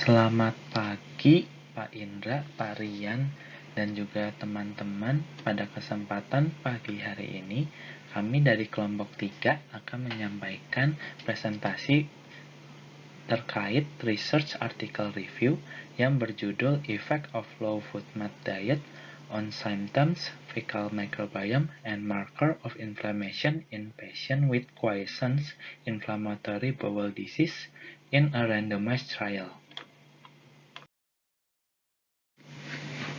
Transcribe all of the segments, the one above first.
Selamat pagi Pak Indra, Pak Rian, dan juga teman-teman. Pada kesempatan pagi hari ini, kami dari kelompok 3 akan menyampaikan presentasi terkait Research Article Review yang berjudul Effect of Low FODMAP Diet on Symptoms, Fecal Microbiome, and Marker of Inflammation in Patients with Quiescent Inflammatory Bowel Disease in a Randomized Trial.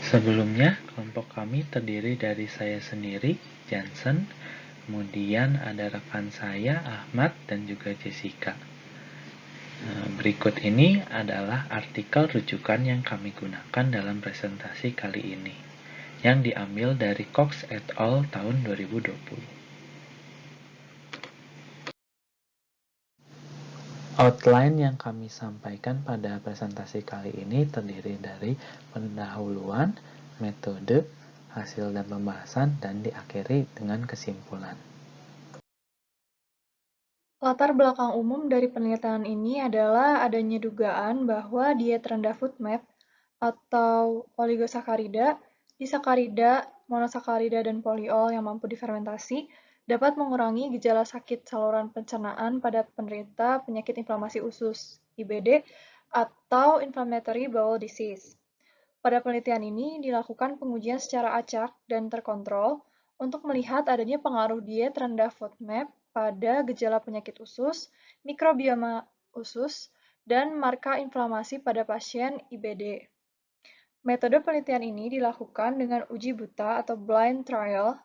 Sebelumnya, kelompok kami terdiri dari saya sendiri, Jansen, kemudian ada rekan saya, Ahmad, dan juga Jessica. Berikut ini adalah artikel rujukan yang kami gunakan dalam presentasi kali ini, yang diambil dari Cox et al. Tahun 2020. Outline yang kami sampaikan pada presentasi kali ini terdiri dari pendahuluan, metode, hasil dan pembahasan, dan diakhiri dengan kesimpulan. Latar belakang umum dari penelitian ini adalah adanya dugaan bahwa diet rendah FODMAP atau oligosakarida, disakarida, monosakarida, dan poliol yang mampu difermentasi dapat mengurangi gejala sakit saluran pencernaan pada penderita penyakit inflamasi usus (IBD) atau inflammatory bowel disease. Pada penelitian ini dilakukan pengujian secara acak dan terkontrol untuk melihat adanya pengaruh diet rendah FODMAP pada gejala penyakit usus, mikrobioma usus, dan marka inflamasi pada pasien IBD. Metode penelitian ini dilakukan dengan uji buta atau blind trial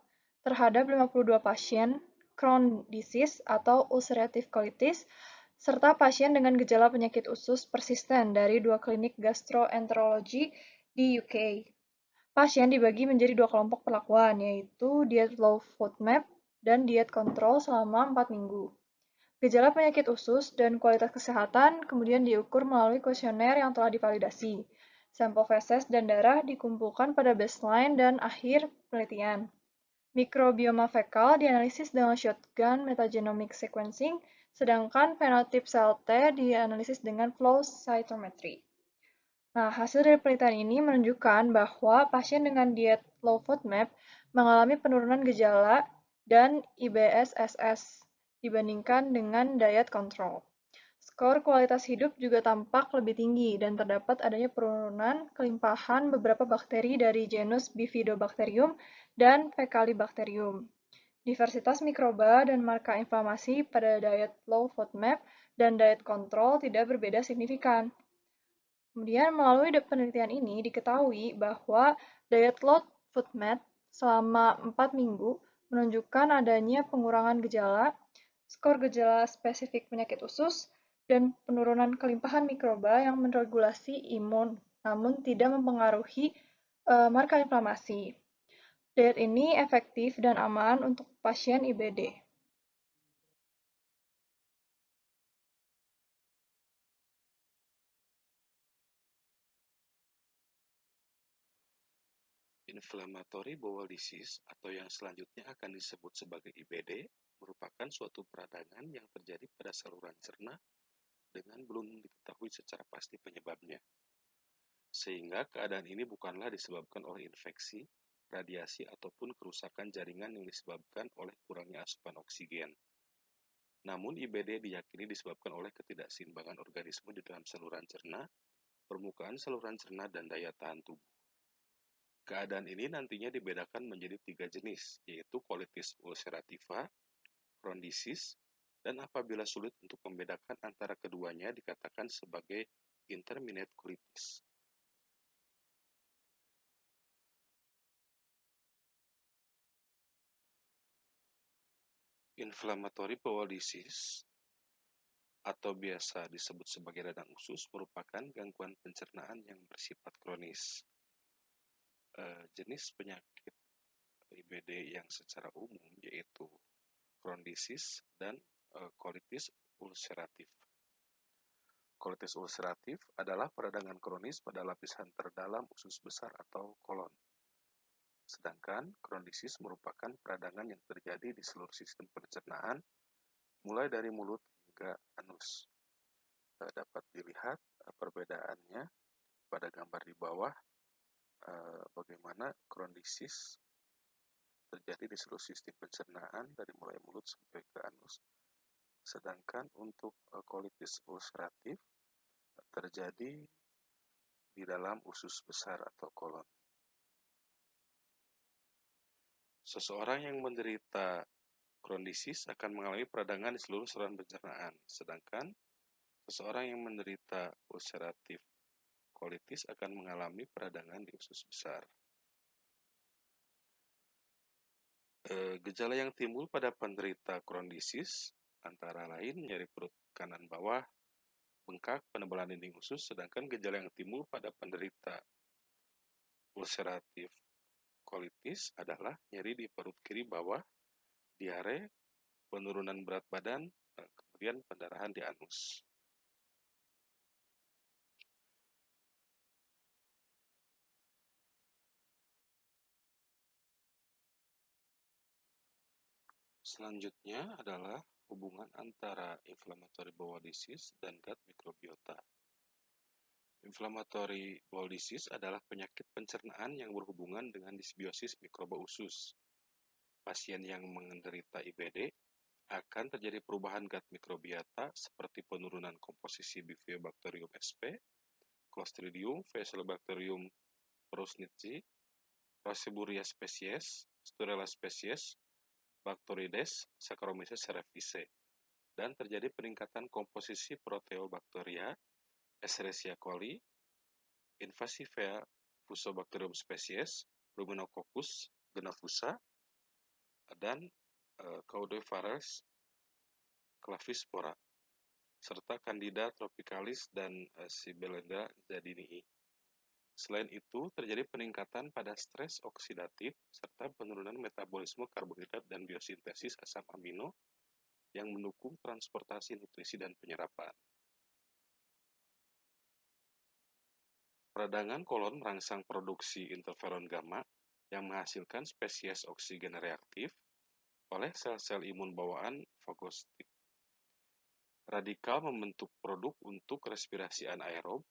terhadap 52 pasien Crohn's disease atau ulcerative colitis serta pasien dengan gejala penyakit usus persisten dari 2 klinik gastroenterologi di UK. Pasien dibagi menjadi 2 kelompok perlakuan, yaitu diet low FODMAP dan diet kontrol selama 4 minggu. Gejala penyakit usus dan kualitas kesehatan kemudian diukur melalui kuesioner yang telah divalidasi. Sampel feses dan darah dikumpulkan pada baseline dan akhir penelitian. Mikrobioma fekal dianalisis dengan shotgun metagenomic sequencing, sedangkan fenotip sel T dianalisis dengan flow cytometry. Nah, hasil dari penelitian ini menunjukkan bahwa pasien dengan diet low FODMAP mengalami penurunan gejala dan IBS-SS dibandingkan dengan diet kontrol. Skor kualitas hidup juga tampak lebih tinggi dan terdapat adanya penurunan kelimpahan beberapa bakteri dari genus Bifidobacterium dan Fecalibacterium. Diversitas mikroba dan marka inflamasi pada diet low FODMAP dan diet kontrol tidak berbeda signifikan. Kemudian melalui penelitian ini diketahui bahwa diet low FODMAP selama 4 minggu menunjukkan adanya pengurangan gejala, skor gejala spesifik penyakit usus, dan penurunan kelimpahan mikroba yang meregulasi imun, namun tidak mempengaruhi marka inflamasi. Diet ini efektif dan aman untuk pasien IBD. Inflammatory bowel disease atau yang selanjutnya akan disebut sebagai IBD merupakan suatu peradangan yang terjadi pada saluran cerna dengan belum diketahui secara pasti penyebabnya. Sehingga keadaan ini bukanlah disebabkan oleh infeksi, radiasi, ataupun kerusakan jaringan yang disebabkan oleh kurangnya asupan oksigen. Namun IBD diyakini disebabkan oleh ketidakseimbangan organisme di dalam saluran cerna, permukaan saluran cerna, dan daya tahan tubuh. Keadaan ini nantinya dibedakan menjadi 3 jenis, yaitu colitis ulcerativa, Crohn's disease, dan apabila sulit untuk membedakan antara keduanya dikatakan sebagai intermittent colitis. Inflammatory bowel disease atau biasa disebut sebagai radang usus merupakan gangguan pencernaan yang bersifat kronis. Jenis penyakit IBD yang secara umum yaitu Crohn's disease dan colitis ulceratif. Colitis ulceratif adalah peradangan kronis pada lapisan terdalam usus besar atau kolon. Sedangkan Crohn's disease merupakan peradangan yang terjadi di seluruh sistem pencernaan, mulai dari mulut hingga anus. Dapat dilihat perbedaannya pada gambar di bawah, bagaimana krondisis terjadi di seluruh sistem pencernaan dari mulai mulut sampai ke anus. Sedangkan untuk kolitis ulceratif terjadi di dalam usus besar atau kolon. Seseorang yang menderita krondisis akan mengalami peradangan di seluruh saluran pencernaan, sedangkan seseorang yang menderita ulceratif kolitis akan mengalami peradangan di usus besar. Gejala yang timbul pada penderita krondisis antara lain nyeri perut kanan bawah, bengkak, penebalan dinding usus, sedangkan gejala yang timbul pada penderita ulceratif kolitis adalah nyeri di perut kiri bawah, diare, penurunan berat badan, kemudian pendarahan di anus. Selanjutnya adalah hubungan antara inflammatory bowel disease dan gut microbiota. Inflammatory bowel disease adalah penyakit pencernaan yang berhubungan dengan disbiosis mikroba usus. Pasien yang menderita IBD akan terjadi perubahan gut microbiota seperti penurunan komposisi Bifidobacterium sp, Clostridium, Faecalibacterium prusnitzii, Rosebouria species, Sturella species, Bacteroides, Saccharomyces cerevisiae, dan terjadi peningkatan komposisi Proteobacteria, Escherichia coli, Invasivea Fusobacterium species, Ruminococcus gennafusa, dan Caudovirus clavispora, serta Candida tropicalis dan Shibboleda zadinii. Selain itu, terjadi peningkatan pada stres oksidatif serta penurunan metabolisme karbohidrat dan biosintesis asam amino yang mendukung transportasi nutrisi dan penyerapan. Peradangan kolon merangsang produksi interferon gamma yang menghasilkan spesies oksigen reaktif oleh sel-sel imun bawaan fagostik. Radikal membentuk produk untuk respirasi anaerob.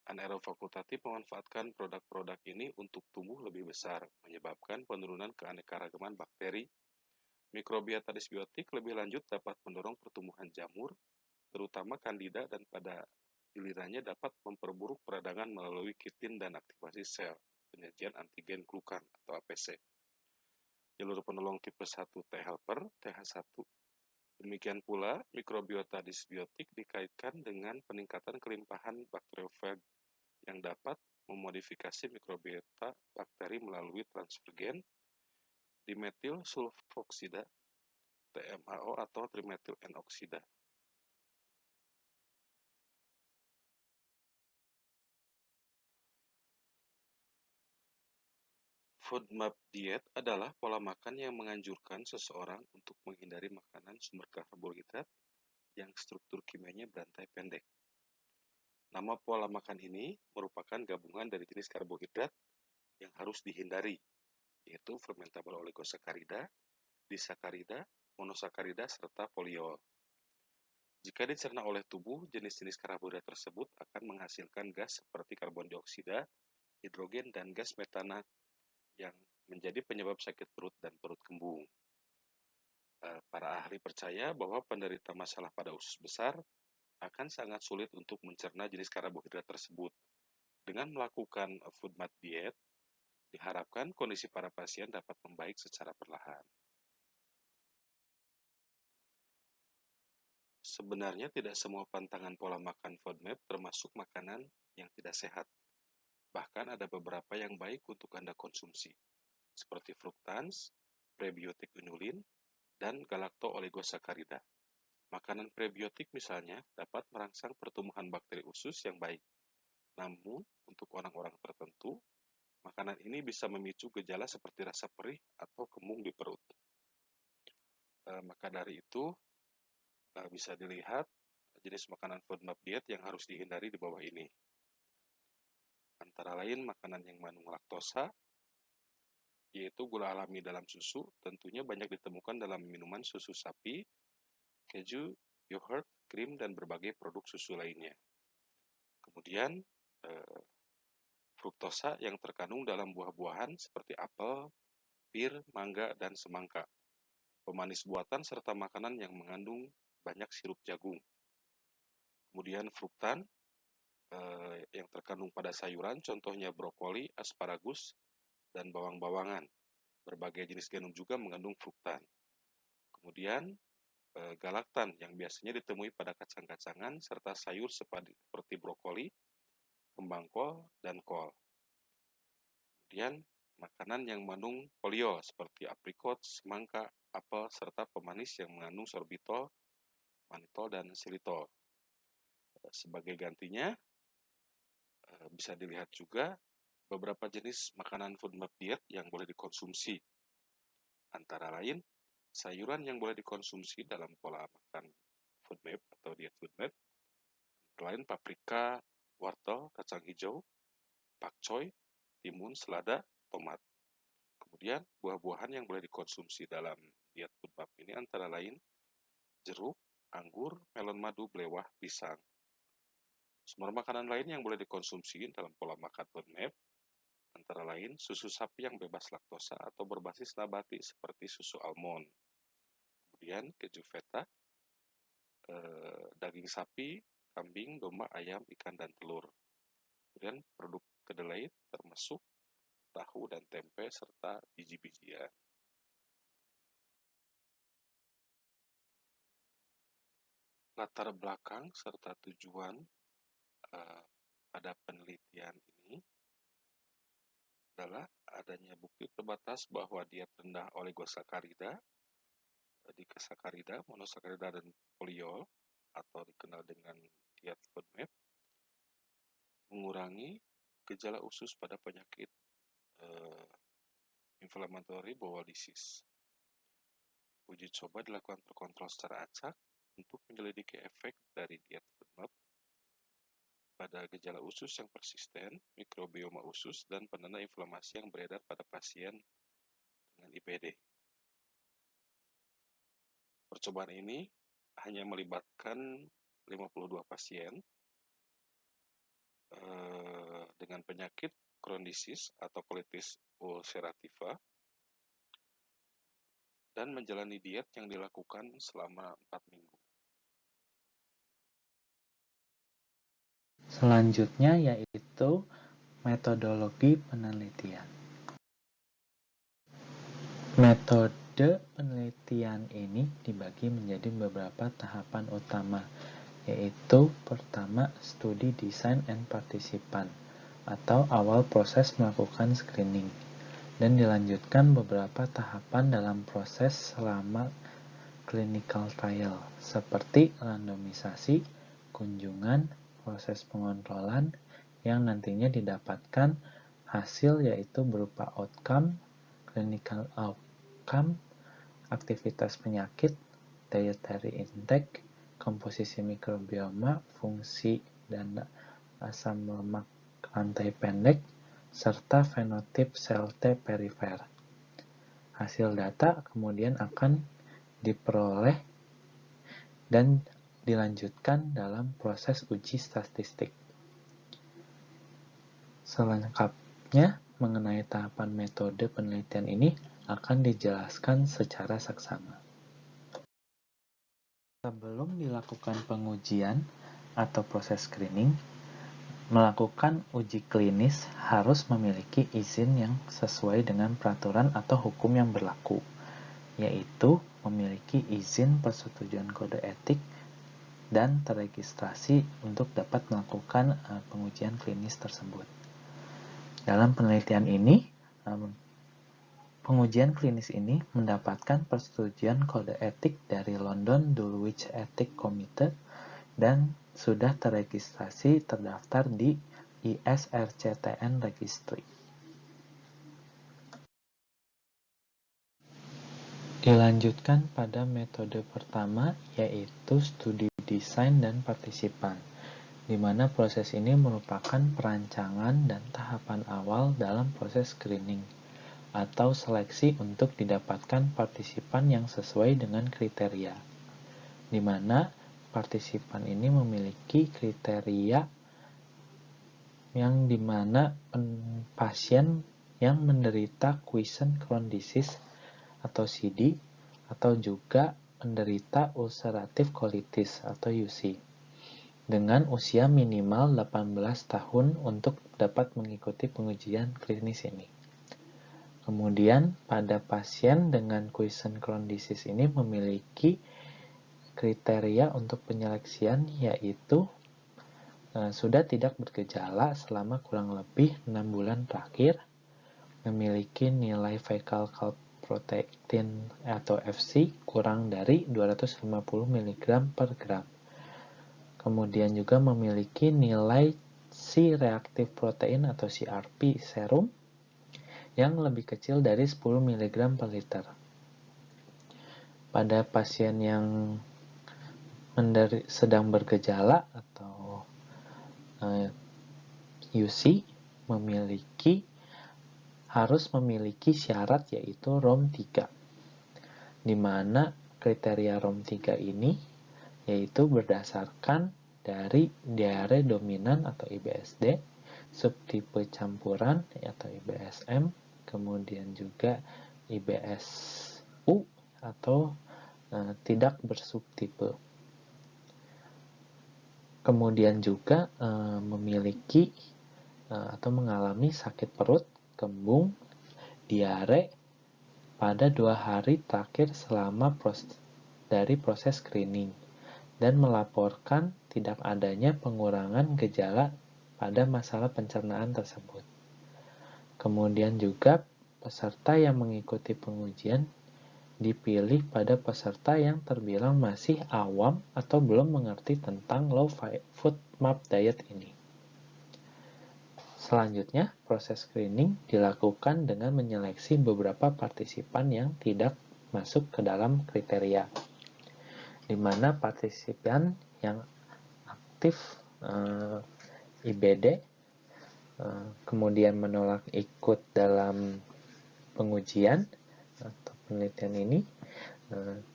Anaerob fakultatif memanfaatkan produk-produk ini untuk tumbuh lebih besar, menyebabkan penurunan keanekaragaman bakteri. Mikrobiota disbiotik lebih lanjut dapat mendorong pertumbuhan jamur, terutama Candida, dan pada gilirannya dapat memperburuk peradangan melalui kitin dan aktivasi sel, penyajian antigen glukan atau APC. Jalur penolong tipe 1 T helper, TH1. Demikian pula, mikrobiota disbiotik dikaitkan dengan peningkatan kelimpahan bakteriofag yang dapat memodifikasi mikrobiota bakteri melalui transfer gen dimetil sulfoksida TMAO atau trimetil N-oksida. FODMAP diet adalah pola makan yang menganjurkan seseorang untuk menghindari makanan sumber karbohidrat yang struktur kimianya berantai pendek. Nama pola makan ini merupakan gabungan dari jenis karbohidrat yang harus dihindari, yaitu fermentable oligosakarida, disakarida, monosakarida, serta poliol. Jika dicerna oleh tubuh, jenis-jenis karbohidrat tersebut akan menghasilkan gas seperti karbon dioksida, hidrogen, dan gas metana yang menjadi penyebab sakit perut dan perut kembung. Para ahli percaya bahwa penderita masalah pada usus besar akan sangat sulit untuk mencerna jenis karbohidrat tersebut. Dengan melakukan FODMAP diet, diharapkan kondisi para pasien dapat membaik secara perlahan. Sebenarnya tidak semua pantangan pola makan FODMAP termasuk makanan yang tidak sehat. Bahkan ada beberapa yang baik untuk Anda konsumsi, seperti fruktans, prebiotik inulin, dan galacto-oligosakarida. Makanan prebiotik misalnya dapat merangsang pertumbuhan bakteri usus yang baik. Namun, untuk orang-orang tertentu, makanan ini bisa memicu gejala seperti rasa perih atau kembung di perut. Maka dari itu, bisa dilihat jenis makanan FODMAP diet yang harus dihindari di bawah ini. Antara lain makanan yang mengandung laktosa, yaitu gula alami dalam susu, tentunya banyak ditemukan dalam minuman susu sapi, keju, yogurt, krim, dan berbagai produk susu lainnya. Kemudian fruktosa yang terkandung dalam buah-buahan seperti apel, pir, mangga, dan semangka. Pemanis buatan serta makanan yang mengandung banyak sirup jagung. Kemudian fruktan yang terkandung pada sayuran, contohnya brokoli, asparagus, dan bawang-bawangan. Berbagai jenis genum juga mengandung fruktan. Kemudian galaktan yang biasanya ditemui pada kacang-kacangan serta sayur seperti brokoli, kembang kol, dan kol. Kemudian makanan yang mengandung poliol seperti aprikot, semangka, apel, serta pemanis yang mengandung sorbitol, mannitol, dan xilitol. Sebagai gantinya, bisa dilihat juga beberapa jenis makanan FODMAP diet yang boleh dikonsumsi. Antara lain, sayuran yang boleh dikonsumsi dalam pola makan FODMAP atau diet FODMAP, selain paprika, wortel, kacang hijau, pakcoy, timun, selada, tomat. Kemudian buah-buahan yang boleh dikonsumsi dalam diet FODMAP ini antara lain jeruk, anggur, melon madu, belewah, pisang. Sumber makanan lain yang boleh dikonsumsi dalam pola makan FODMAP antara lain susu sapi yang bebas laktosa atau berbasis nabati seperti susu almond. Kemudian keju feta, daging sapi, kambing, domba, ayam, ikan, dan telur. Kemudian produk kedelai termasuk tahu dan tempe serta biji-bijian. Latar belakang serta tujuan pada penelitian ini adalah adanya bukti terbatas bahwa diet rendah oligosakarida, disakarida, monosakarida, dan poliol atau dikenal dengan diet FODMAP mengurangi gejala usus pada penyakit inflammatory bowel disease. Uji coba dilakukan terkontrol secara acak untuk menyelidiki efek dari diet FODMAP pada gejala usus yang persisten, mikrobioma usus, dan penanda inflamasi yang beredar pada pasien dengan IBD. Percobaan ini hanya melibatkan 52 pasien dengan penyakit Crohn disease atau colitis ulcerativa dan menjalani diet yang dilakukan selama 4 minggu. Selanjutnya yaitu metodologi penelitian. Metode penelitian ini dibagi menjadi beberapa tahapan utama, yaitu pertama, studi design and participant atau awal proses melakukan screening, dan dilanjutkan beberapa tahapan dalam proses selama clinical trial, seperti randomisasi, kunjungan, proses pengontrolan, yang nantinya didapatkan hasil yaitu berupa outcome, clinical outcome, aktivitas penyakit, dietary intake, komposisi mikrobioma, fungsi dan asam lemak rantai pendek, serta fenotip sel T perifer. Hasil data kemudian akan diperoleh dan dilanjutkan dalam proses uji statistik. Selengkapnya mengenai tahapan metode penelitian ini akan dijelaskan secara saksama. Sebelum dilakukan pengujian atau proses screening, melakukan uji klinis harus memiliki izin yang sesuai dengan peraturan atau hukum yang berlaku, yaitu memiliki izin persetujuan kode etik dan terregistrasi untuk dapat melakukan pengujian klinis tersebut. Dalam penelitian ini, pengujian klinis ini mendapatkan persetujuan kode etik dari London Dulwich Ethics Committee dan sudah terregistrasi terdaftar di ISRCTN Registry. Dilanjutkan pada metode pertama, yaitu studi desain dan partisipan, di mana proses ini merupakan perancangan dan tahapan awal dalam proses screening atau seleksi untuk didapatkan partisipan yang sesuai dengan kriteria, di mana partisipan ini memiliki kriteria yang dimana pasien yang menderita quiescent Crohn disease atau CD atau juga menderita ulcerative colitis atau UC dengan usia minimal 18 tahun untuk dapat mengikuti pengujian klinis ini. Kemudian pada pasien dengan quiescent Crohn disease ini memiliki kriteria untuk penyeleksian yaitu sudah tidak bergejala selama kurang lebih 6 bulan terakhir, memiliki nilai fecal calprotectin atau FC kurang dari 250 mg per gram. Kemudian juga memiliki nilai C-reactive protein atau CRP serum yang lebih kecil dari 10 mg per liter. Pada pasien yang sedang bergejala atau UC harus memiliki syarat yaitu ROM3, di mana kriteria ROM3 ini yaitu berdasarkan dari diare dominan atau IBSD, subtipe campuran atau IBSM, kemudian juga IBSU atau tidak bersubtipe. Kemudian juga memiliki atau mengalami sakit perut, kembung, diare pada 2 hari terakhir selama proses screening dan melaporkan tidak adanya pengurangan gejala pada masalah pencernaan tersebut. Kemudian juga peserta yang mengikuti pengujian dipilih pada peserta yang terbilang masih awam atau belum mengerti tentang low FODMAP diet ini. Selanjutnya, proses screening dilakukan dengan menyeleksi beberapa partisipan yang tidak masuk ke dalam kriteria, di mana partisipan yang aktif IBD, kemudian menolak ikut dalam pengujian atau penelitian ini,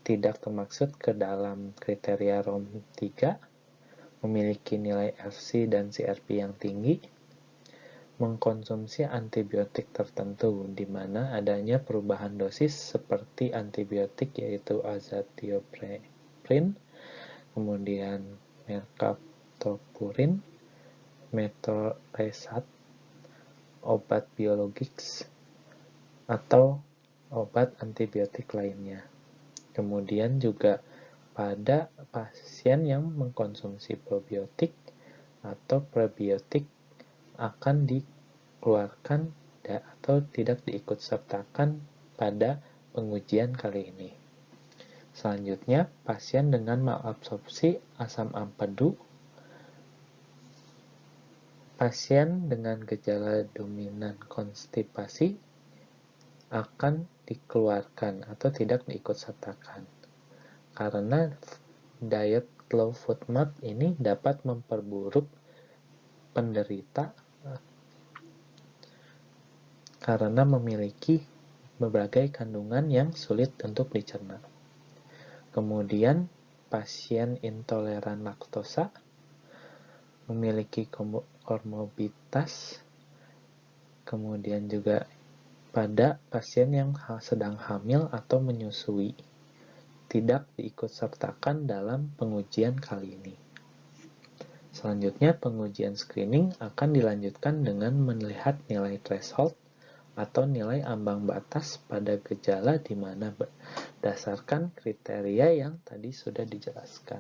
tidak termaksud ke dalam kriteria ROM3, memiliki nilai FC dan CRP yang tinggi, mengkonsumsi antibiotik tertentu di mana adanya perubahan dosis seperti antibiotik yaitu azathioprine, kemudian mercaptopurin, metotrexat, obat biologis, atau obat antibiotik lainnya. Kemudian juga pada pasien yang mengkonsumsi probiotik atau prebiotik akan dikeluarkan atau tidak diikutsertakan pada pengujian kali ini. Selanjutnya, pasien dengan malabsorpsi asam empedu, pasien dengan gejala dominan konstipasi akan dikeluarkan atau tidak diikutsertakan karena diet low FODMAP ini dapat memperburuk penderita karena memiliki berbagai kandungan yang sulit untuk dicerna. Kemudian pasien intoleran laktosa, memiliki komorbiditas, kemudian juga pada pasien yang sedang hamil atau menyusui, tidak diikutsertakan dalam pengujian kali ini. Selanjutnya, pengujian screening akan dilanjutkan dengan melihat nilai threshold atau nilai ambang batas pada gejala di mana berdasarkan kriteria yang tadi sudah dijelaskan.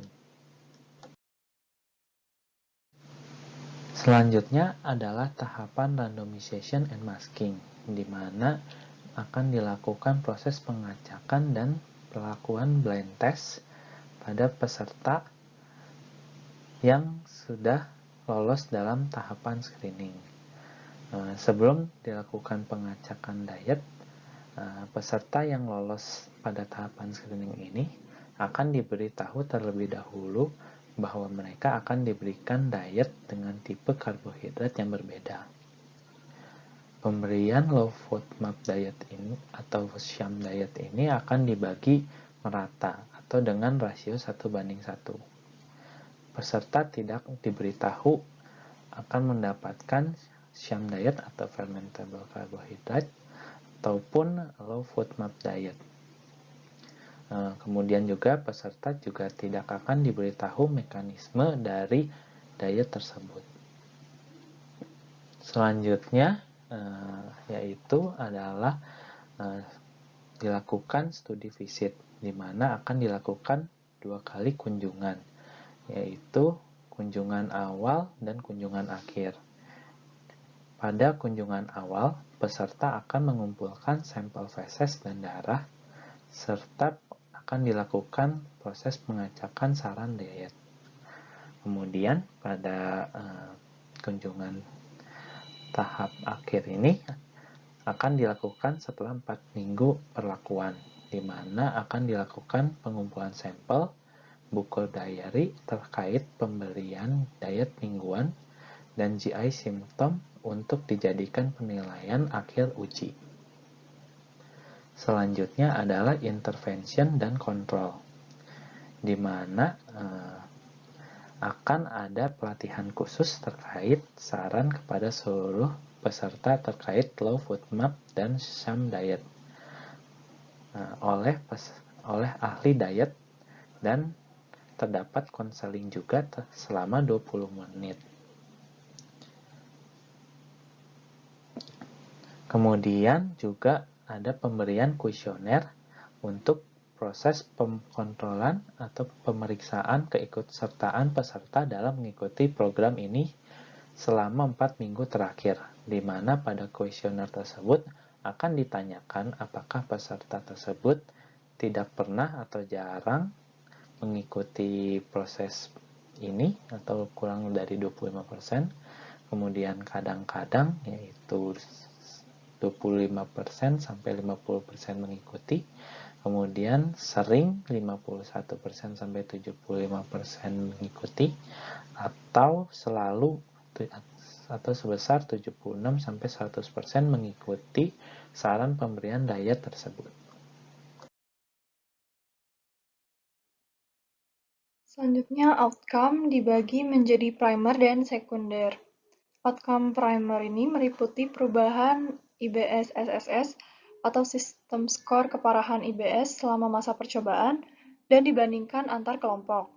Selanjutnya adalah tahapan randomization and masking, di mana akan dilakukan proses pengacakan dan pelakuan blind test pada peserta yang sudah lolos dalam tahapan screening. Sebelum dilakukan pengacakan diet, peserta yang lolos pada tahapan screening ini akan diberitahu terlebih dahulu bahwa mereka akan diberikan diet dengan tipe karbohidrat yang berbeda. Pemberian low FODMAP diet ini atau sham diet ini akan dibagi merata atau dengan rasio 1:1. Peserta tidak diberitahu akan mendapatkan sham diet atau fermentable carbohydrate ataupun low FODMAP diet. Kemudian juga peserta juga tidak akan diberitahu mekanisme dari diet tersebut. Selanjutnya yaitu adalah dilakukan studi visit, di mana akan dilakukan 2 kali kunjungan, yaitu kunjungan awal dan kunjungan akhir. Pada kunjungan awal, peserta akan mengumpulkan sampel feses dan darah, serta akan dilakukan proses pengacakan saran diet. Kemudian pada kunjungan tahap akhir ini akan dilakukan setelah 4 minggu perlakuan, di mana akan dilakukan pengumpulan sampel, buku diary terkait pemberian diet mingguan, dan GI symptom untuk dijadikan penilaian akhir uji. Selanjutnya adalah intervention dan control, di mana akan ada pelatihan khusus terkait saran kepada seluruh peserta terkait low FODMAP dan sham diet oleh ahli diet, dan terdapat konseling juga selama 20 menit. Kemudian juga ada pemberian kuesioner untuk proses pengkontrolan atau pemeriksaan keikutsertaan peserta dalam mengikuti program ini selama 4 minggu terakhir, di mana pada kuesioner tersebut akan ditanyakan apakah peserta tersebut tidak pernah atau jarang mengikuti proses ini atau kurang dari 25%, kemudian kadang-kadang yaitu 25% sampai 50% mengikuti, kemudian sering 51% sampai 75% mengikuti, atau selalu atau sebesar 76 sampai 100% mengikuti saran pemberian diet tersebut. Selanjutnya, outcome dibagi menjadi primer dan sekunder. Outcome primer ini meliputi perubahan IBS-SSS atau sistem skor keparahan IBS selama masa percobaan dan dibandingkan antar kelompok.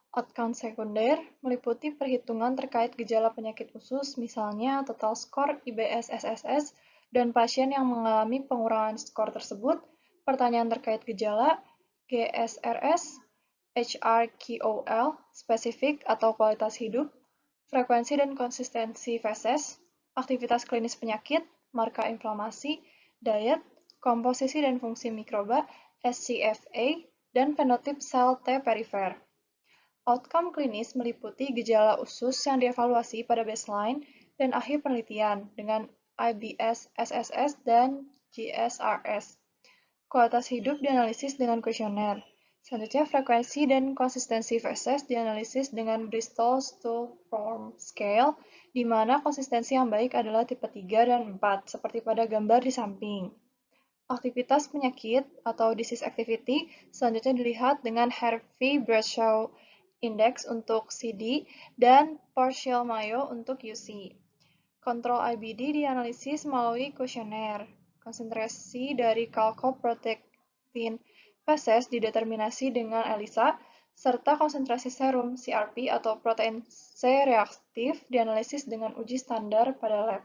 Outcome sekunder meliputi perhitungan terkait gejala penyakit usus, misalnya total skor IBS-SSS dan pasien yang mengalami pengurangan skor tersebut, pertanyaan terkait gejala, GSRS, HRQOL, spesifik atau kualitas hidup, frekuensi dan konsistensi feses, aktivitas klinis penyakit, marka inflamasi, diet, komposisi dan fungsi mikroba, SCFA, dan fenotip sel T perifer. Outcome klinis meliputi gejala usus yang dievaluasi pada baseline dan akhir penelitian dengan IBS-SSS dan GSRS. Kualitas hidup dianalisis dengan kuesioner. Selanjutnya, frekuensi dan konsistensi feses dianalisis dengan Bristol Stool Form Scale, di mana konsistensi yang baik adalah tipe 3 dan 4, seperti pada gambar di samping. Aktivitas penyakit atau disease activity selanjutnya dilihat dengan Harvey-Bradshaw Index untuk CD dan Partial Mayo untuk UC. Kontrol IBD dianalisis melalui kuesioner. Konsentrasi dari calcoprotein feses dideterminasi dengan ELISA, serta konsentrasi serum CRP atau protein C reaktif dianalisis dengan uji standar pada lab.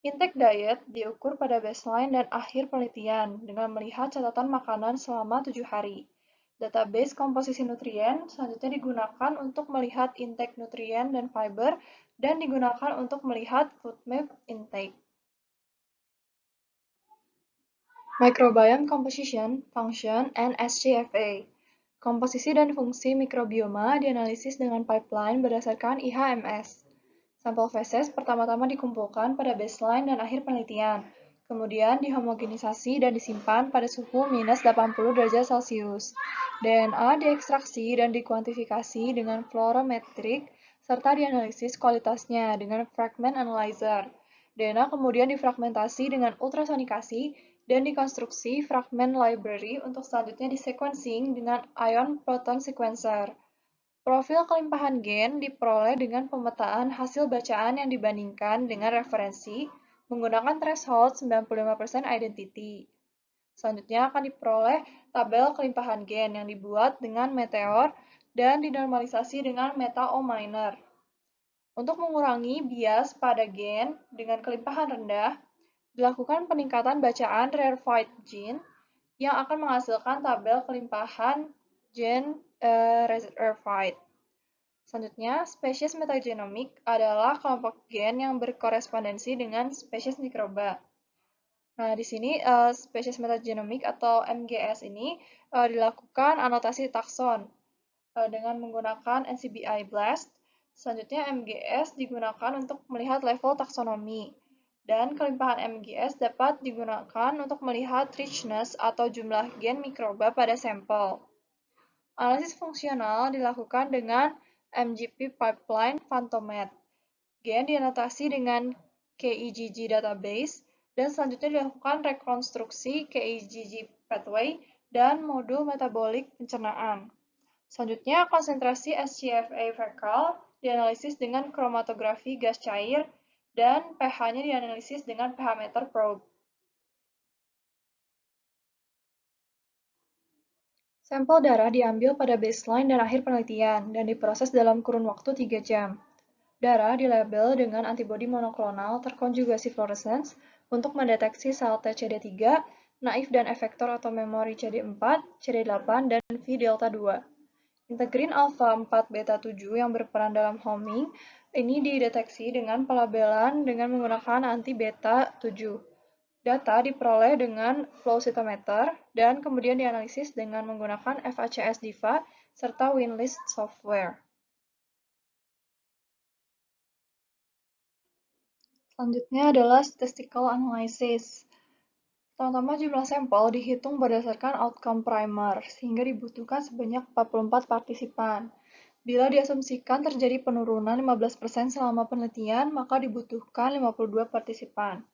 Intake diet diukur pada baseline dan akhir penelitian dengan melihat catatan makanan selama 7 hari. Database komposisi nutrien selanjutnya digunakan untuk melihat intake nutrien dan fiber dan digunakan untuk melihat FODMAP intake. Microbiome Composition, Function, and SCFA. Komposisi dan fungsi mikrobioma dianalisis dengan pipeline berdasarkan IHMS. Sampel feses pertama-tama dikumpulkan pada baseline dan akhir penelitian, kemudian dihomogenisasi dan disimpan pada suhu minus 80 derajat Celcius. DNA diekstraksi dan dikuantifikasi dengan fluorometrik, serta dianalisis kualitasnya dengan fragment analyzer. DNA kemudian difragmentasi dengan ultrasonikasi dan dikonstruksi fragment library untuk selanjutnya disequencing dengan ion proton sequencer. Profil kelimpahan gen diperoleh dengan pemetaan hasil bacaan yang dibandingkan dengan referensi menggunakan threshold 95% identity. Selanjutnya akan diperoleh tabel kelimpahan gen yang dibuat dengan Meteor dan dinormalisasi dengan meta-o-minor. Untuk mengurangi bias pada gen dengan kelimpahan rendah, dilakukan peningkatan bacaan rarefied gene yang akan menghasilkan tabel kelimpahan gen rarefied. Selanjutnya, spesies metagenomik adalah kelompok gen yang berkorespondensi dengan spesies mikroba. Nah, di sini spesies metagenomik atau MGS ini dilakukan anotasi takson dengan menggunakan NCBI BLAST. Selanjutnya, MGS digunakan untuk melihat level taksonomi. Dan kelimpahan MGS dapat digunakan untuk melihat richness atau jumlah gen mikroba pada sampel. Analisis fungsional dilakukan dengan MGP pipeline Phantomet. Gen dianotasi dengan KEGG database, dan selanjutnya dilakukan rekonstruksi KEGG pathway dan modul metabolik pencernaan. Selanjutnya, konsentrasi SCFA fekal dianalisis dengan kromatografi gas cair, dan pH-nya dianalisis dengan pH meter probe. Sampel darah diambil pada baseline dan akhir penelitian, dan diproses dalam kurun waktu 3 jam. Darah dilabel dengan antibodi monoklonal terkonjugasi fluorescence untuk mendeteksi sel TCD3, naif dan efektor atau memori CD4, CD8, dan V delta 2. Integrin alpha 4 beta 7 yang berperan dalam homing ini dideteksi dengan pelabelan dengan menggunakan anti beta 7. Data diperoleh dengan flow cytometer dan kemudian dianalisis dengan menggunakan FACS-DIFA serta Winlist software. Selanjutnya adalah statistical analysis. Pertama-tama jumlah sampel dihitung berdasarkan outcome primer, sehingga dibutuhkan sebanyak 44 partisipan. Bila diasumsikan terjadi penurunan 15% selama penelitian, maka dibutuhkan 52 partisipan.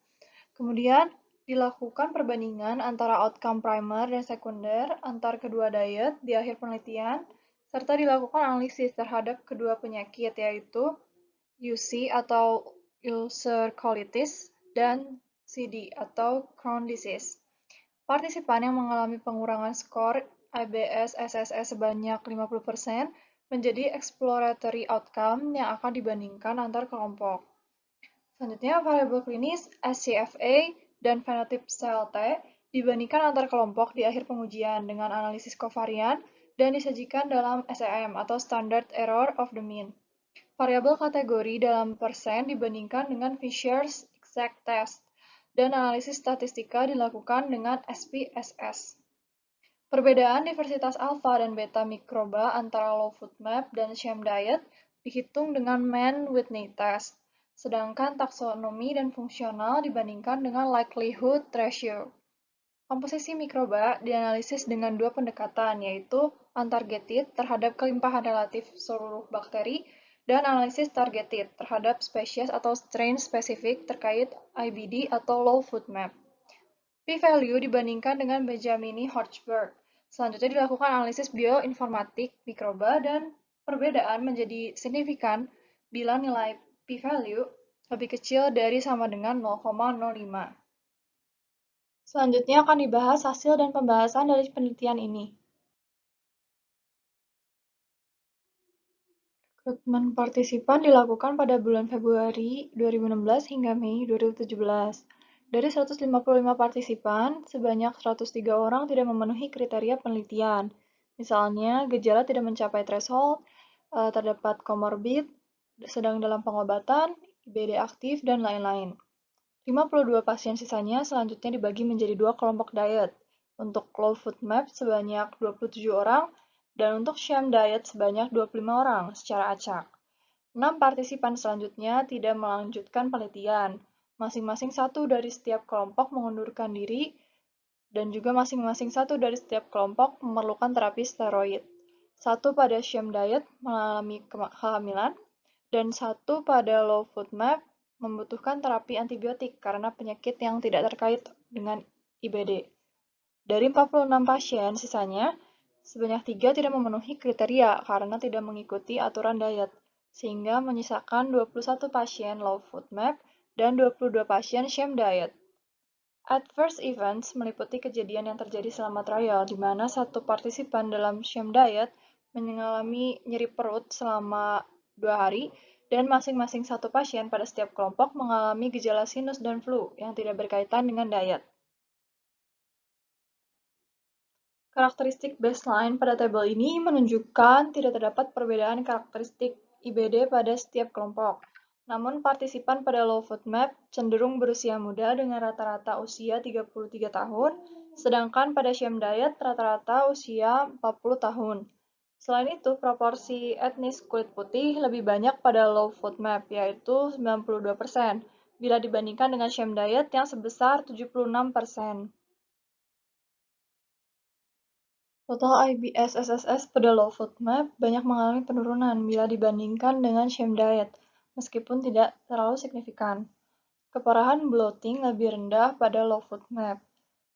Kemudian, dilakukan perbandingan antara outcome primer dan sekunder antar kedua diet di akhir penelitian, serta dilakukan analisis terhadap kedua penyakit, yaitu UC atau ulcer colitis dan CD atau Crohn disease. Partisipan yang mengalami pengurangan skor IBS-SSS sebanyak 50% menjadi exploratory outcome yang akan dibandingkan antar kelompok. Selanjutnya, variabel klinis SCFA dan fenotip CLT dibandingkan antar kelompok di akhir pengujian dengan analisis kovarian dan disajikan dalam SEM atau Standard Error of the Mean. Variabel kategori dalam persen dibandingkan dengan Fisher's Exact Test, dan analisis statistika dilakukan dengan SPSS. Perbedaan diversitas alfa dan beta mikroba antara low food map dan sham diet dihitung dengan Mann-Whitney test, sedangkan taksonomi dan fungsional dibandingkan dengan likelihood ratio. Komposisi mikroba dianalisis dengan dua pendekatan, yaitu untargeted terhadap kelimpahan relatif seluruh bakteri dan analisis targeted terhadap spesies atau strain spesifik terkait IBD atau low food map. P-value dibandingkan dengan Benjamini-Hochberg. Selanjutnya dilakukan analisis bioinformatik mikroba dan perbedaan menjadi signifikan bila nilai p-value lebih kecil dari sama dengan 0,05. Selanjutnya akan dibahas hasil dan pembahasan dari penelitian ini. Rekrutmen partisipan dilakukan pada bulan Februari 2016 hingga Mei 2017. Dari 155 partisipan, sebanyak 103 orang tidak memenuhi kriteria penelitian. Misalnya, gejala tidak mencapai threshold, terdapat komorbid, sedang dalam pengobatan, IBD aktif, dan lain-lain. 52 pasien sisanya selanjutnya dibagi menjadi dua kelompok diet. Untuk low food map sebanyak 27 orang, dan untuk sham diet sebanyak 25 orang secara acak. 6 partisipan selanjutnya tidak melanjutkan penelitian. Masing-masing satu dari setiap kelompok mengundurkan diri, dan juga masing-masing satu dari setiap kelompok memerlukan terapi steroid. Satu pada sham diet mengalami kehamilan, dan satu pada low food map membutuhkan terapi antibiotik karena penyakit yang tidak terkait dengan IBD. Dari 46 pasien sisanya, Sebanyak 3 tidak memenuhi kriteria karena tidak mengikuti aturan diet, sehingga menyisakan 21 pasien low FODMAP dan 22 pasien sham diet. Adverse events meliputi kejadian yang terjadi selama trial, di mana satu partisipan dalam sham diet mengalami nyeri perut selama 2 hari, dan masing-masing satu pasien pada setiap kelompok mengalami gejala sinus dan flu yang tidak berkaitan dengan diet. Karakteristik baseline pada tabel ini menunjukkan tidak terdapat perbedaan karakteristik IBD pada setiap kelompok. Namun, partisipan pada low FODMAP cenderung berusia muda dengan rata-rata usia 33 tahun, sedangkan pada sham diet rata-rata usia 40 tahun. Selain itu, proporsi etnis kulit putih lebih banyak pada low FODMAP, yaitu 92%, bila dibandingkan dengan sham diet yang sebesar 76%. Total IBS-SSS pada low FODMAP banyak mengalami penurunan bila dibandingkan dengan sham diet, meskipun tidak terlalu signifikan. Keparahan bloating lebih rendah pada low FODMAP.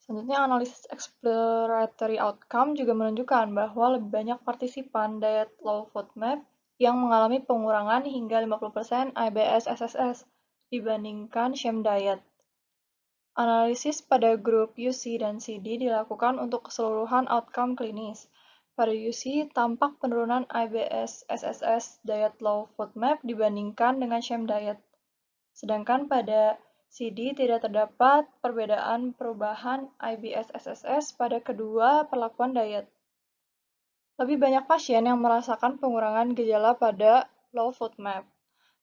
Selanjutnya, analisis exploratory outcome juga menunjukkan bahwa lebih banyak partisipan diet low FODMAP yang mengalami pengurangan hingga 50% IBS-SSS dibandingkan sham diet. Analisis pada grup UC dan CD dilakukan untuk keseluruhan outcome klinis. Pada UC, tampak penurunan IBS-SSS diet low FODMAP dibandingkan dengan sham diet. Sedangkan pada CD tidak terdapat perbedaan perubahan IBS-SSS pada kedua perlakuan diet. Lebih banyak pasien yang merasakan pengurangan gejala pada low FODMAP.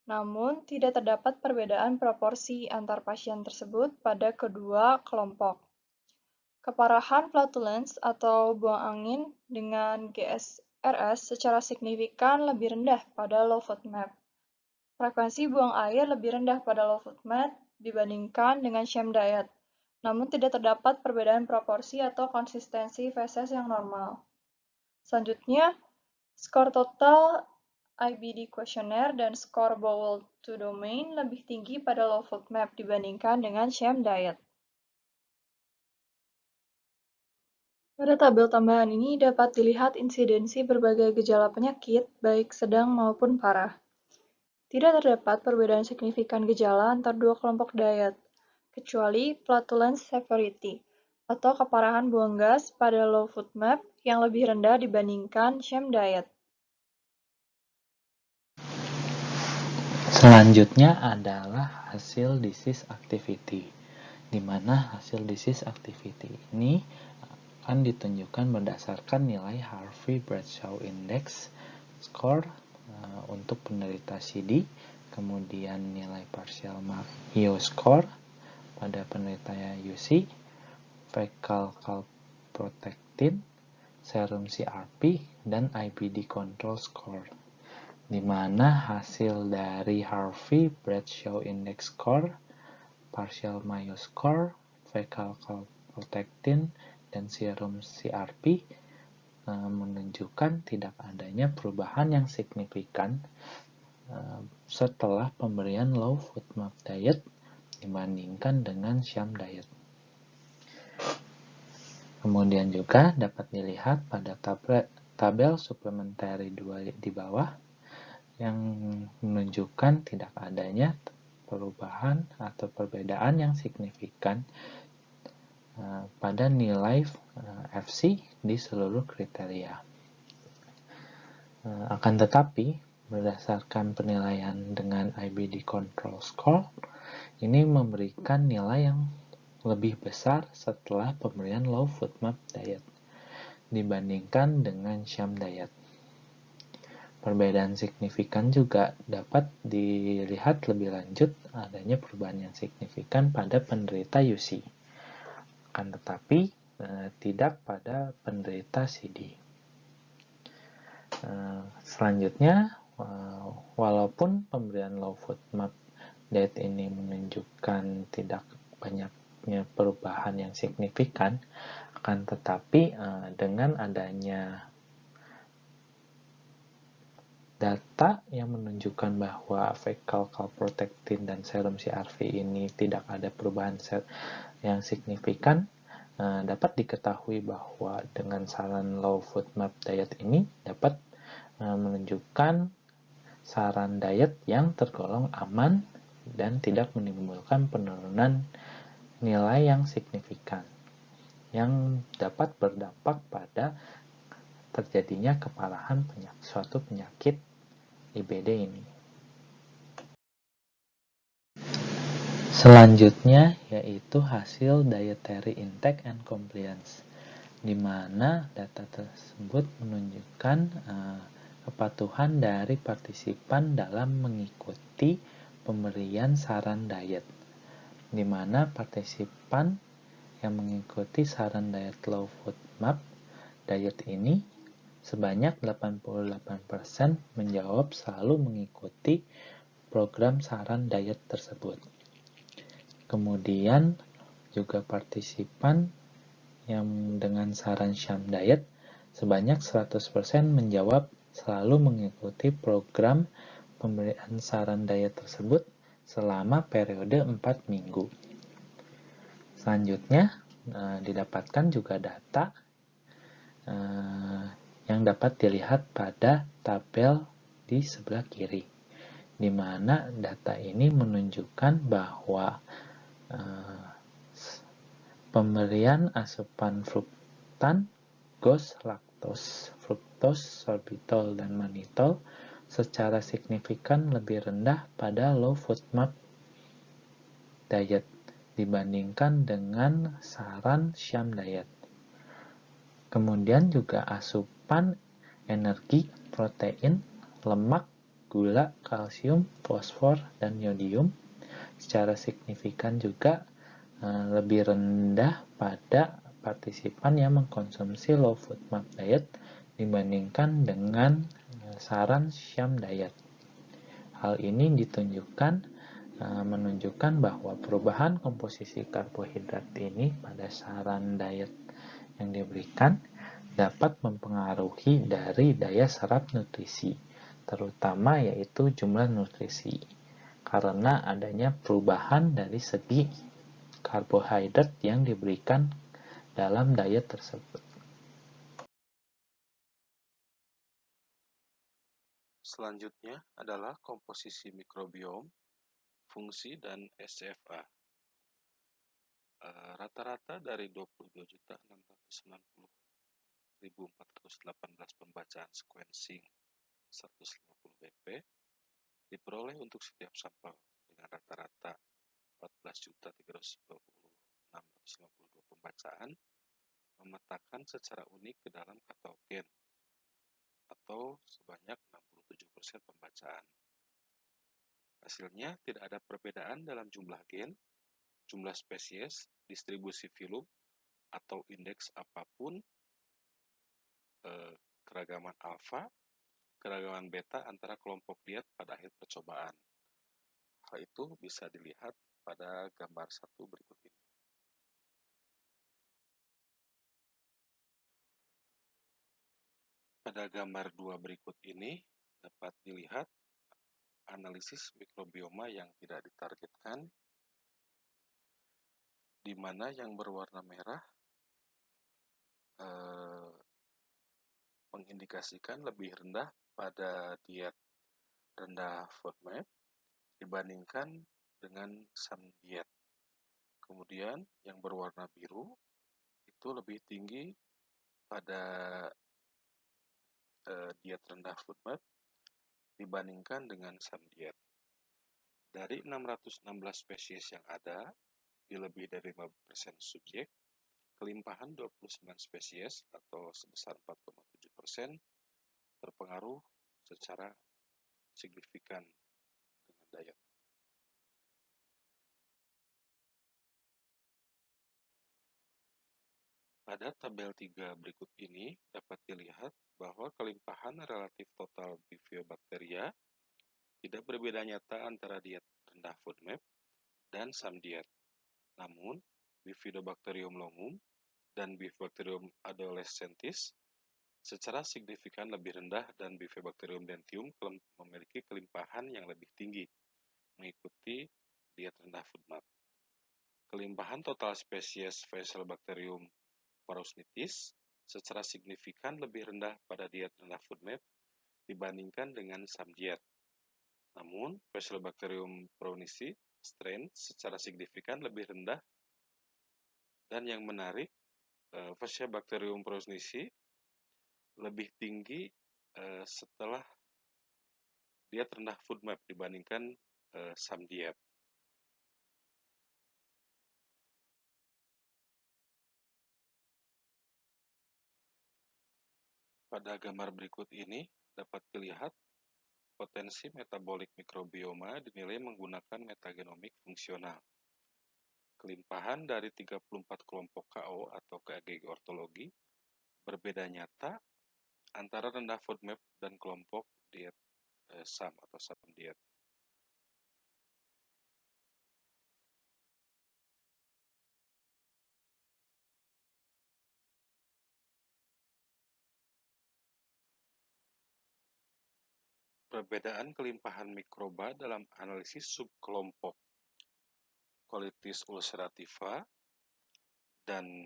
Namun, tidak terdapat perbedaan proporsi antar pasien tersebut pada kedua kelompok. Keparahan flatulence atau buang angin dengan GSRS secara signifikan lebih rendah pada low FODMAP. Frekuensi buang air lebih rendah pada low FODMAP dibandingkan dengan sham diet, namun tidak terdapat perbedaan proporsi atau konsistensi feses yang normal. Selanjutnya, skor total IBD questionnaire dan skor Bowel to domain lebih tinggi pada low FODMAP dibandingkan dengan sham diet. Pada tabel tambahan ini dapat dilihat insidensi berbagai gejala penyakit, baik sedang maupun parah. Tidak terdapat perbedaan signifikan gejala antar dua kelompok diet, kecuali flatulence severity, atau keparahan buang gas pada low FODMAP yang lebih rendah dibandingkan sham diet. Selanjutnya adalah hasil disease activity, di mana hasil disease activity ini akan ditunjukkan berdasarkan nilai Harvey Bradshaw Index score untuk penderita CD, kemudian nilai partial Mayo score pada penderita UC, fecal calprotectin, serum CRP, dan IBD control score, di mana hasil dari Harvey Bradshaw Index score, partial Mayo score, fecal calprotectin, dan serum CRP menunjukkan tidak adanya perubahan yang signifikan setelah pemberian low FODMAP diet dibandingkan dengan sham diet. Kemudian juga dapat dilihat pada tabel suplementary 2 di bawah yang menunjukkan tidak adanya perubahan atau perbedaan yang signifikan pada nilai FC di seluruh kriteria. Akan tetapi, berdasarkan penilaian dengan IBD control score, ini memberikan nilai yang lebih besar setelah pemberian low FODMAP diet dibandingkan dengan sham diet. Perbedaan signifikan juga dapat dilihat lebih lanjut adanya perubahan yang signifikan pada penderita UC, akan tetapi tidak pada penderita CD. Selanjutnya, walaupun pemberian low FODMAP diet ini menunjukkan tidak banyaknya perubahan yang signifikan, akan tetapi dengan adanya data yang menunjukkan bahwa fecal calprotectin dan serum CRP ini tidak ada perubahan yang signifikan, dapat diketahui bahwa dengan saran low FODMAP diet ini dapat menunjukkan saran diet yang tergolong aman dan tidak menimbulkan penurunan nilai yang signifikan yang dapat berdampak pada terjadinya keparahan suatu penyakit IBD ini. Selanjutnya yaitu hasil dietary intake and compliance, di mana data tersebut menunjukkan kepatuhan dari partisipan dalam mengikuti pemberian saran diet, di mana partisipan yang mengikuti saran diet low FODMAP diet ini sebanyak 88% menjawab selalu mengikuti program saran diet tersebut. Kemudian juga partisipan yang dengan saran sham diet sebanyak 100% menjawab selalu mengikuti program pemberian saran diet tersebut selama periode 4 minggu. Selanjutnya, didapatkan juga data yang dapat dilihat pada tabel di sebelah kiri, di mana data ini menunjukkan bahwa pemberian asupan fruktan, gos, laktos, fruktos, sorbitol, dan manitol secara signifikan lebih rendah pada low FODMAP diet dibandingkan dengan saran sham diet. Kemudian juga asupan energi, protein, lemak, gula, kalsium, fosfor, dan yodium secara signifikan juga lebih rendah pada partisipan yang mengkonsumsi low FODMAP diet dibandingkan dengan saran sham diet. Hal ini menunjukkan bahwa perubahan komposisi karbohidrat ini pada saran diet yang diberikan dapat mempengaruhi dari daya serap nutrisi, terutama yaitu jumlah nutrisi, karena adanya perubahan dari segi karbohidrat yang diberikan dalam diet tersebut. Selanjutnya adalah komposisi mikrobiom, fungsi, dan SCFA. Rata-rata dari 22.690.418 pembacaan sequencing 150 BP diperoleh untuk setiap sampel dengan rata-rata 14.320.652 pembacaan memetakan secara unik ke dalam katogen atau sebanyak 67% pembacaan. Hasilnya tidak ada perbedaan dalam jumlah gen, jumlah spesies, distribusi filum, atau indeks apapun, keragaman alfa, keragaman beta antara kelompok diet pada akhir percobaan. Hal itu bisa dilihat pada gambar 1 berikut ini. Pada gambar 2 berikut ini dapat dilihat analisis mikrobioma yang tidak ditargetkan, di mana yang berwarna merah mengindikasikan lebih rendah pada diet rendah FODMAP dibandingkan dengan sham diet. Kemudian yang berwarna biru itu lebih tinggi pada diet rendah FODMAP dibandingkan dengan sham diet. Dari 616 spesies yang ada, di lebih dari 50% subjek, kelimpahan 29 spesies atau sebesar 4,7% terpengaruh secara signifikan dengan diet. Pada tabel 3 berikut ini dapat dilihat bahwa kelimpahan relatif total Bifidobacteria tidak berbeda nyata antara diet rendah FODMAP dan sham diet. Namun, Bifidobacterium longum dan Bifidobacterium adolescentis secara signifikan lebih rendah dan Bifidobacterium dentium memiliki kelimpahan yang lebih tinggi mengikuti diet rendah FODMAP. Kelimpahan total spesies Faecalibacterium parusnitis secara signifikan lebih rendah pada diet rendah FODMAP dibandingkan dengan samdiet. Namun, Faecalibacterium parusnitis strain secara signifikan lebih rendah, dan yang menarik, Faecalibacterium parusnitis lebih tinggi setelah diet rendah FODMAP dibandingkan samdiet. Pada gambar berikut ini dapat dilihat potensi metabolik mikrobioma dinilai menggunakan metagenomik fungsional. Kelimpahan dari 34 kelompok KO atau KGG ortologi berbeda nyata antara rendah FODMAP dan kelompok diet SAM atau SAM diet. Perbedaan kelimpahan mikroba dalam analisis subkelompok colitis ulcerativa dan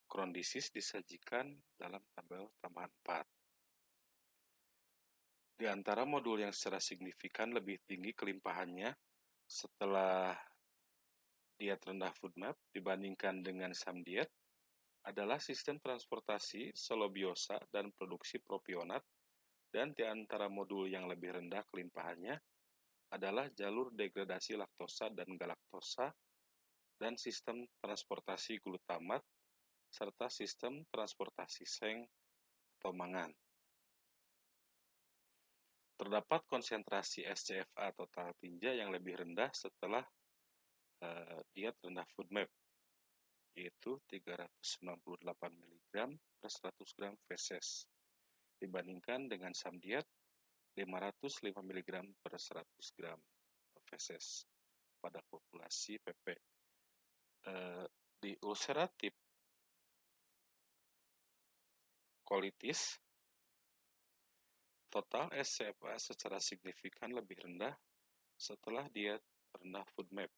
Crohn disease disajikan dalam tabel tambahan 4. Di antara modul yang secara signifikan lebih tinggi kelimpahannya setelah diet rendah FODMAP dibandingkan dengan samdiet adalah sistem transportasi selobiosa dan produksi propionat, dan di antara modul yang lebih rendah kelimpahannya adalah jalur degradasi laktosa dan galaktosa dan sistem transportasi glutamat serta sistem transportasi seng atau mangan. Terdapat konsentrasi SCFA total tinja yang lebih rendah setelah diet rendah FODMAP, yaitu 398 mg per 100 gram feses, dibandingkan dengan samdiet 505 mg per 100 gram feses pada populasi PP. Di ulceratif colitis, total SCFA secara signifikan lebih rendah setelah diet rendah FODMAP,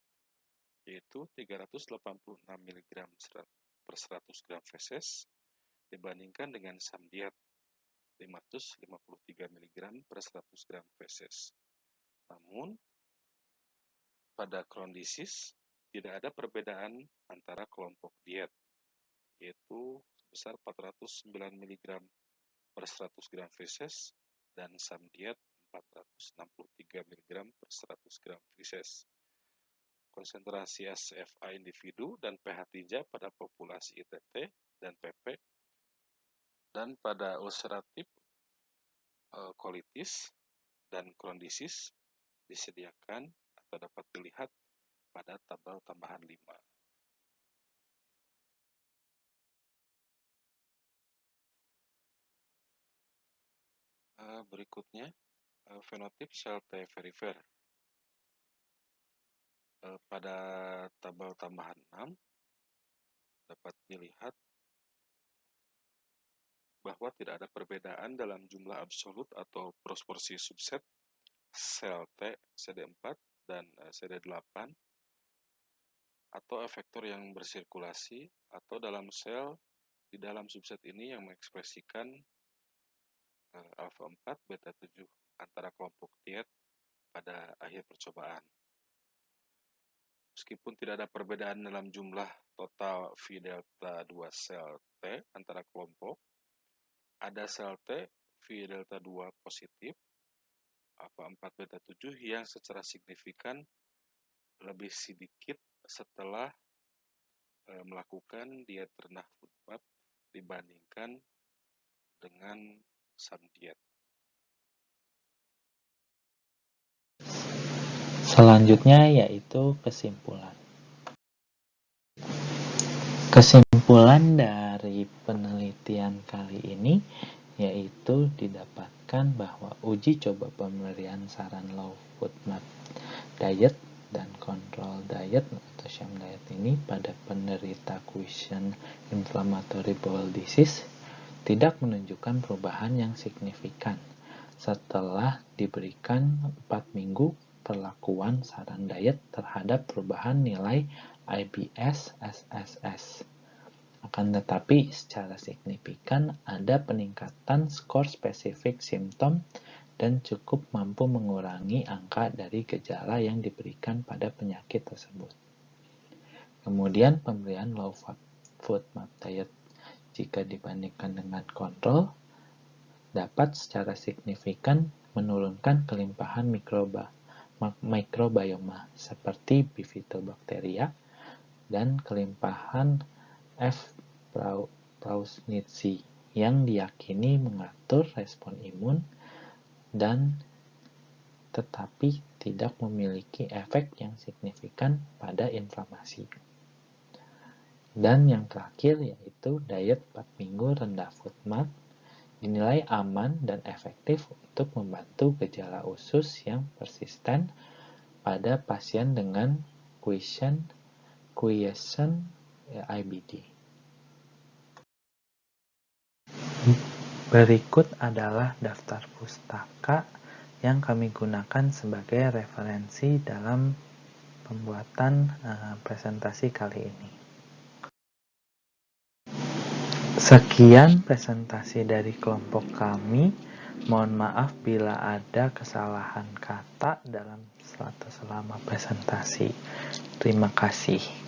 yaitu 386 mg per 100 gram feses dibandingkan dengan samdiet 553 mg per 100 gram feses. Namun, pada Crohn disease tidak ada perbedaan antara kelompok diet, yaitu sebesar 409 mg per 100 gram feses dan samdiet 463 mg per 100 gram feses. Konsentrasi SCFA individu dan pH tinja pada populasi ITT dan PP, dan pada ulceratif colitis dan Crohn disease disediakan atau dapat dilihat pada tabel tambahan 5. Berikutnya, fenotip sel T verifer. Pada tabel tambahan 6 dapat dilihat bahwa tidak ada perbedaan dalam jumlah absolut atau proporsi subset sel T, CD4, dan CD8 atau efektor yang bersirkulasi atau dalam sel di dalam subset ini yang mengekspresikan alfa 4, beta 7 antara kelompok diet pada akhir percobaan. Meskipun tidak ada perbedaan dalam jumlah total V delta 2 sel T antara kelompok, ada sel T V delta 2 positif alfa 4 beta 7 yang secara signifikan lebih sedikit setelah melakukan diet rendah FODMAP dibandingkan dengan samdiet. Selanjutnya yaitu kesimpulan. Kesimpulan dari penelitian kali ini yaitu didapatkan bahwa uji coba pemberian saran low FODMAP diet dan kontrol diet atau sham diet ini pada penderita Cushing inflammatory bowel disease tidak menunjukkan perubahan yang signifikan setelah diberikan 4 minggu perlakuan saran diet terhadap perubahan nilai IBS SSS. Akan tetapi, secara signifikan ada peningkatan skor spesifik simptom dan cukup mampu mengurangi angka dari gejala yang diberikan pada penyakit tersebut. Kemudian, pemberian low FODMAP diet jika dibandingkan dengan kontrol dapat secara signifikan menurunkan kelimpahan mikrobioma seperti Bifidobacteria dan kelimpahan F. prausnitzii yang diyakini mengatur respon imun dan tetapi tidak memiliki efek yang signifikan pada inflamasi. Dan yang terakhir yaitu diet 4 minggu rendah FODMAP dinilai aman dan efektif untuk membantu gejala usus yang persisten pada pasien dengan quiescent IBD. Berikut adalah daftar pustaka yang kami gunakan sebagai referensi dalam pembuatan presentasi kali ini. Sekian presentasi dari kelompok kami. Mohon maaf bila ada kesalahan kata selama presentasi. Terima kasih.